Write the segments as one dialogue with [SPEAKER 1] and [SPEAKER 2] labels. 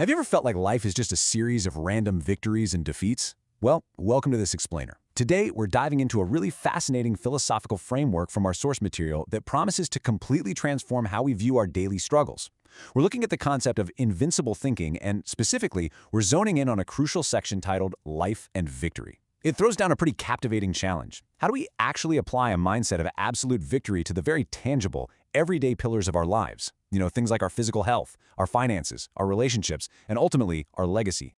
[SPEAKER 1] Have you ever felt like life is just a series of random victories and defeats? Well, welcome to this explainer. Today, we're diving into a really fascinating philosophical framework from our source material that promises to completely transform how we view our daily struggles. We're looking at the concept of invincible thinking, and specifically, we're zoning in on a crucial section titled Life and Victory. It throws down a pretty captivating challenge. How do we actually apply a mindset of absolute victory to the very tangible, everyday pillars of our lives? Things like our physical health, our finances, our relationships, and ultimately, our legacy.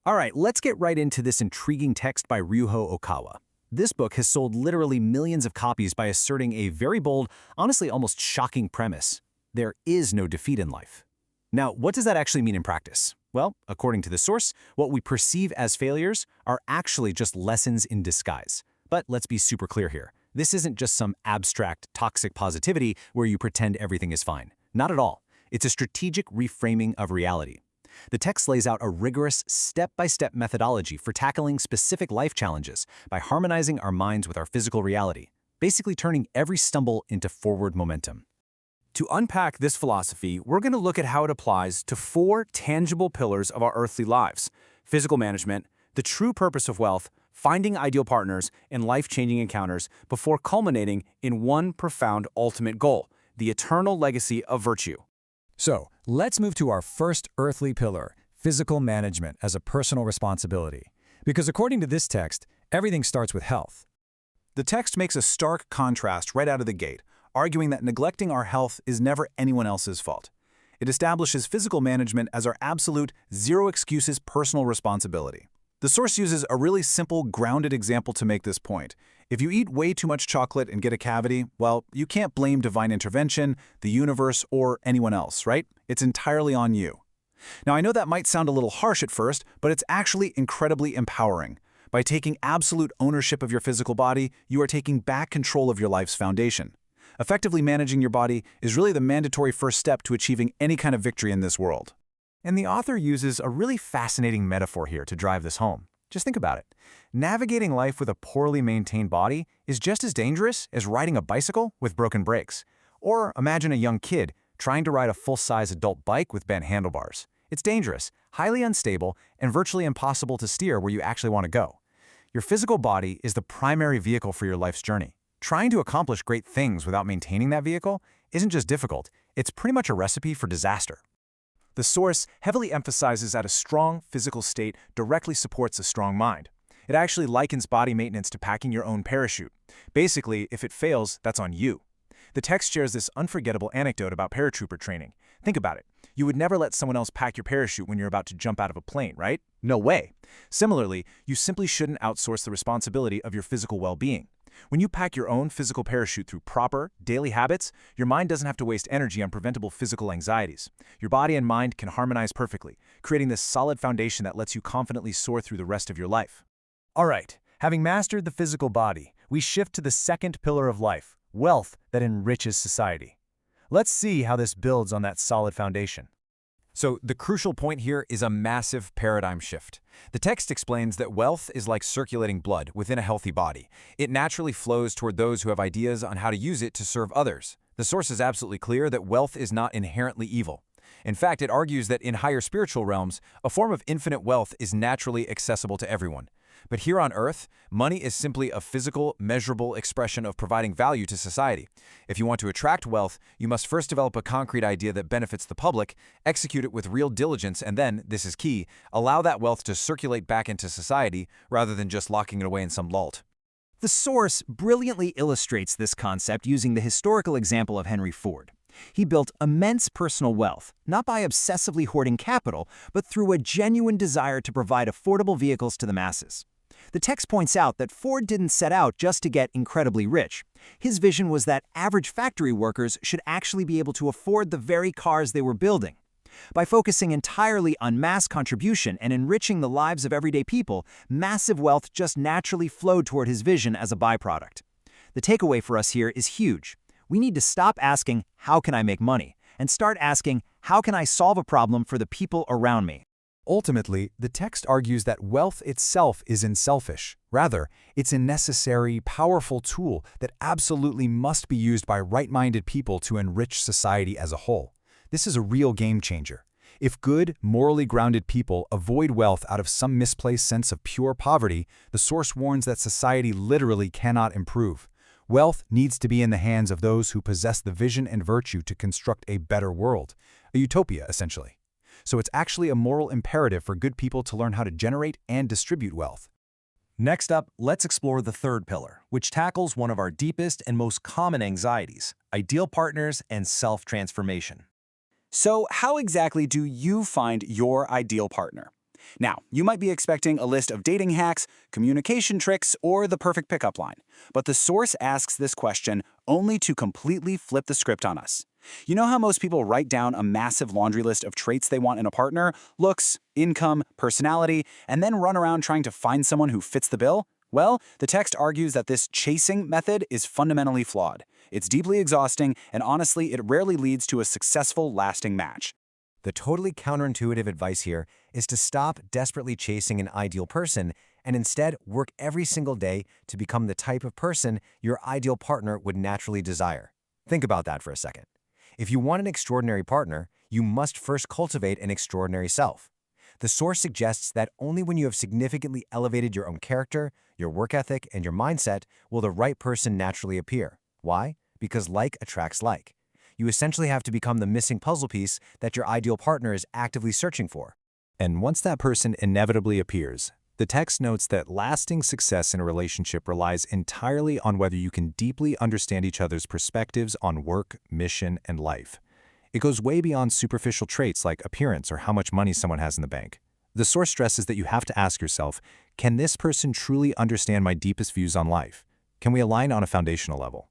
[SPEAKER 1] All right, let's get right into this intriguing text by Ryuho Okawa. This book has sold literally millions of copies by asserting a very bold, honestly almost shocking premise. There is no defeat in life. Now, what does that actually mean in practice? Well, according to the source, what we perceive as failures are actually just lessons in disguise. But let's be super clear here. This isn't just some abstract, toxic positivity where you pretend everything is fine. Not at all. It's a strategic reframing of reality. The text lays out a rigorous, step-by-step methodology for tackling specific life challenges by harmonizing our minds with our physical reality, basically turning every stumble into forward momentum.
[SPEAKER 2] To unpack this philosophy, we're going to look at how it applies to four tangible pillars of our earthly lives: physical management, the true purpose of wealth, finding ideal partners, and life-changing encounters, before culminating in one profound ultimate goal: the eternal legacy of virtue.
[SPEAKER 3] So, let's move to our first earthly pillar, physical management as a personal responsibility. Because according to this text, everything starts with health.
[SPEAKER 4] The text makes a stark contrast right out of the gate, arguing that neglecting our health is never anyone else's fault. It establishes physical management as our absolute, zero-excuses personal responsibility. The source uses a really simple, grounded example to make this point. If you eat way too much chocolate and get a cavity, well, you can't blame divine intervention, the universe, or anyone else, right? It's entirely on you. Now, I know that might sound a little harsh at first, but it's actually incredibly empowering. By taking absolute ownership of your physical body, you are taking back control of your life's foundation. Effectively managing your body is really the mandatory first step to achieving any kind of victory in this world.
[SPEAKER 1] And the author uses a really fascinating metaphor here to drive this home. Just think about it. Navigating life with a poorly maintained body is just as dangerous as riding a bicycle with broken brakes. Or imagine a young kid trying to ride a full-size adult bike with bent handlebars. It's dangerous, highly unstable, and virtually impossible to steer where you actually want to go. Your physical body is the primary vehicle for your life's journey. Trying to accomplish great things without maintaining that vehicle isn't just difficult, it's pretty much a recipe for disaster.
[SPEAKER 4] The source heavily emphasizes that a strong physical state directly supports a strong mind. It actually likens body maintenance to packing your own parachute. Basically, if it fails, that's on you. The text shares this unforgettable anecdote about paratrooper training. Think about it. You would never let someone else pack your parachute when you're about to jump out of a plane, right? No way. Similarly, you simply shouldn't outsource the responsibility of your physical well-being. When you pack your own physical parachute through proper, daily habits, your mind doesn't have to waste energy on preventable physical anxieties. Your body and mind can harmonize perfectly, creating this solid foundation that lets you confidently soar through the rest of your life.
[SPEAKER 3] All right, having mastered the physical body, we shift to the second pillar of life, wealth that enriches society. Let's see how this builds on that solid foundation.
[SPEAKER 1] So the crucial point here is a massive paradigm shift. The text explains that wealth is like circulating blood within a healthy body. It naturally flows toward those who have ideas on how to use it to serve others. The source is absolutely clear that wealth is not inherently evil. In fact, it argues that in higher spiritual realms, a form of infinite wealth is naturally accessible to everyone. But here on Earth, money is simply a physical, measurable expression of providing value to society. If you want to attract wealth, you must first develop a concrete idea that benefits the public, execute it with real diligence, and then, this is key, allow that wealth to circulate back into society rather than just locking it away in some vault.
[SPEAKER 5] The source brilliantly illustrates this concept using the historical example of Henry Ford. He built immense personal wealth, not by obsessively hoarding capital, but through a genuine desire to provide affordable vehicles to the masses. The text points out that Ford didn't set out just to get incredibly rich. His vision was that average factory workers should actually be able to afford the very cars they were building. By focusing entirely on mass contribution and enriching the lives of everyday people, massive wealth just naturally flowed toward his vision as a byproduct. The takeaway for us here is huge. We need to stop asking, how can I make money? And start asking, how can I solve a problem for the people around me?
[SPEAKER 3] Ultimately, the text argues that wealth itself isn't selfish. Rather, it's a necessary, powerful tool that absolutely must be used by right-minded people to enrich society as a whole. This is a real game changer.
[SPEAKER 4] If good, morally grounded people avoid wealth out of some misplaced sense of pure poverty, the source warns that society literally cannot improve. Wealth needs to be in the hands of those who possess the vision and virtue to construct a better world, a utopia, essentially. So it's actually a moral imperative for good people to learn how to generate and distribute wealth.
[SPEAKER 3] Next up, let's explore the third pillar, which tackles one of our deepest and most common anxieties: ideal partners and self-transformation.
[SPEAKER 2] So how exactly do you find your ideal partner? Now, you might be expecting a list of dating hacks, communication tricks, or the perfect pickup line. But the source asks this question only to completely flip the script on us. You know how most people write down a massive laundry list of traits they want in a partner, looks, income, personality, and then run around trying to find someone who fits the bill? Well, the text argues that this chasing method is fundamentally flawed. It's deeply exhausting, and honestly, it rarely leads to a successful, lasting match.
[SPEAKER 3] The totally counterintuitive advice here is to stop desperately chasing an ideal person and instead work every single day to become the type of person your ideal partner would naturally desire. Think about that for a second. If you want an extraordinary partner, you must first cultivate an extraordinary self. The source suggests that only when you have significantly elevated your own character, your work ethic, and your mindset will the right person naturally appear. Why? Because like attracts like. You essentially have to become the missing puzzle piece that your ideal partner is actively searching for.
[SPEAKER 4] And once that person inevitably appears, the text notes that lasting success in a relationship relies entirely on whether you can deeply understand each other's perspectives on work, mission, and life. It goes way beyond superficial traits like appearance or how much money someone has in the bank. The source stresses that you have to ask yourself, can this person truly understand my deepest views on life? Can we align on a foundational level?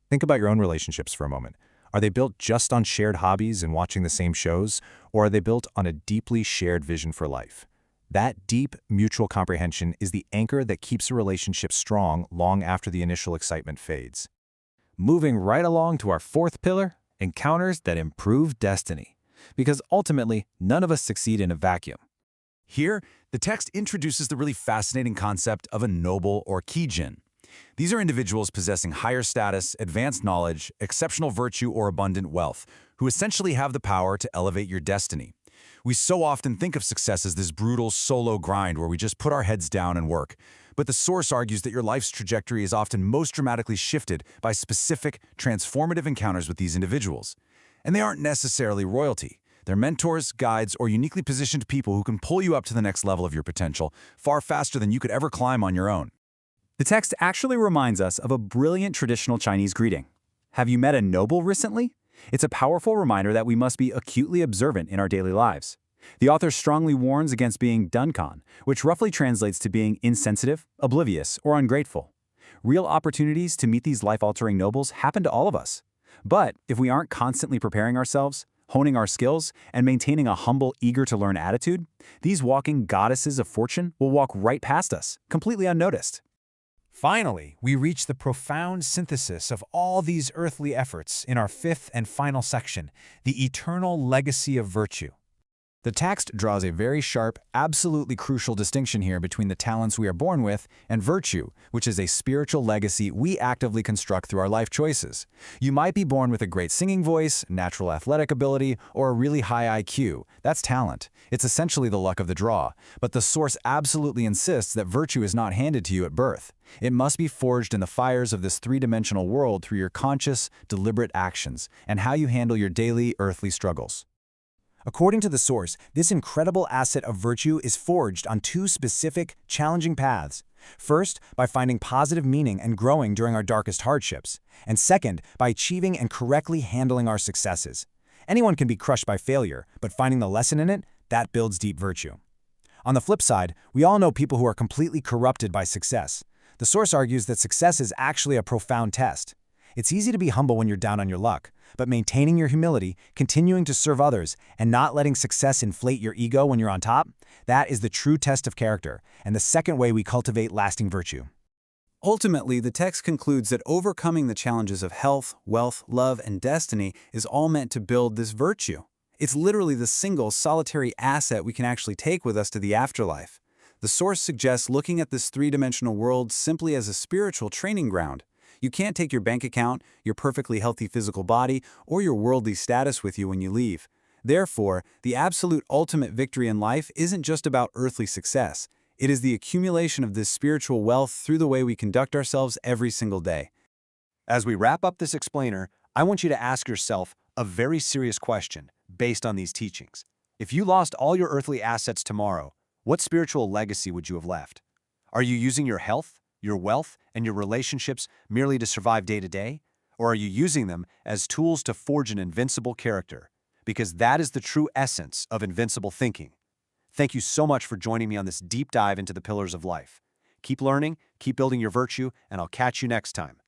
[SPEAKER 4] Think about your own relationships for a moment. Are they built just on shared hobbies and watching the same shows, or are they built on a deeply shared vision for life? That deep, mutual comprehension is the anchor that keeps a relationship strong long after the initial excitement fades.
[SPEAKER 2] Moving right along to our fourth pillar, encounters that improve destiny. Because ultimately, none of us succeed in a vacuum.
[SPEAKER 1] Here, the text introduces the really fascinating concept of a noble or kijin. These are individuals possessing higher status, advanced knowledge, exceptional virtue, or abundant wealth, who essentially have the power to elevate your destiny. We so often think of success as this brutal solo grind where we just put our heads down and work. But the source argues that your life's trajectory is often most dramatically shifted by specific, transformative encounters with these individuals. And they aren't necessarily royalty. They're mentors, guides, or uniquely positioned people who can pull you up to the next level of your potential far faster than you could ever climb on your own.
[SPEAKER 2] The text actually reminds us of a brilliant traditional Chinese greeting. Have you met a noble recently? It's a powerful reminder that we must be acutely observant in our daily lives. The author strongly warns against being dunkan, which roughly translates to being insensitive, oblivious, or ungrateful. Real opportunities to meet these life-altering nobles happen to all of us. But if we aren't constantly preparing ourselves, honing our skills, and maintaining a humble, eager-to-learn attitude, these walking goddesses of fortune will walk right past us, completely unnoticed.
[SPEAKER 3] Finally, we reach the profound synthesis of all these earthly efforts in our fifth and final section, the eternal legacy of virtue.
[SPEAKER 1] The text draws a very sharp, absolutely crucial distinction here between the talents we are born with and virtue, which is a spiritual legacy we actively construct through our life choices. You might be born with a great singing voice, natural athletic ability, or a really high IQ. That's talent. It's essentially the luck of the draw. But the source absolutely insists that virtue is not handed to you at birth. It must be forged in the fires of this three-dimensional world through your conscious, deliberate actions and how you handle your daily, earthly struggles.
[SPEAKER 3] According to the source, this incredible asset of virtue is forged on two specific, challenging paths. First, by finding positive meaning and growing during our darkest hardships. And second, by achieving and correctly handling our successes. Anyone can be crushed by failure, but finding the lesson in it, that builds deep virtue. On the flip side, we all know people who are completely corrupted by success. The source argues that success is actually a profound test. It's easy to be humble when you're down on your luck, but maintaining your humility, continuing to serve others, and not letting success inflate your ego when you're on top, that is the true test of character, and the second way we cultivate lasting virtue.
[SPEAKER 2] Ultimately, the text concludes that overcoming the challenges of health, wealth, love, and destiny is all meant to build this virtue. It's literally the single, solitary asset we can actually take with us to the afterlife. The source suggests looking at this three-dimensional world simply as a spiritual training ground. You can't take your bank account, your perfectly healthy physical body, or your worldly status with you when you leave.
[SPEAKER 4] Therefore, the absolute ultimate victory in life isn't just about earthly success. It is the accumulation of this spiritual wealth through the way we conduct ourselves every single day.
[SPEAKER 1] As we wrap up this explainer, I want you to ask yourself a very serious question based on these teachings. If you lost all your earthly assets tomorrow, what spiritual legacy would you have left? Are you using your health, your wealth, and your relationships merely to survive day to day? Or are you using them as tools to forge an invincible character? Because that is the true essence of invincible thinking. Thank you so much for joining me on this deep dive into the pillars of life. Keep learning, keep building your virtue, and I'll catch you next time.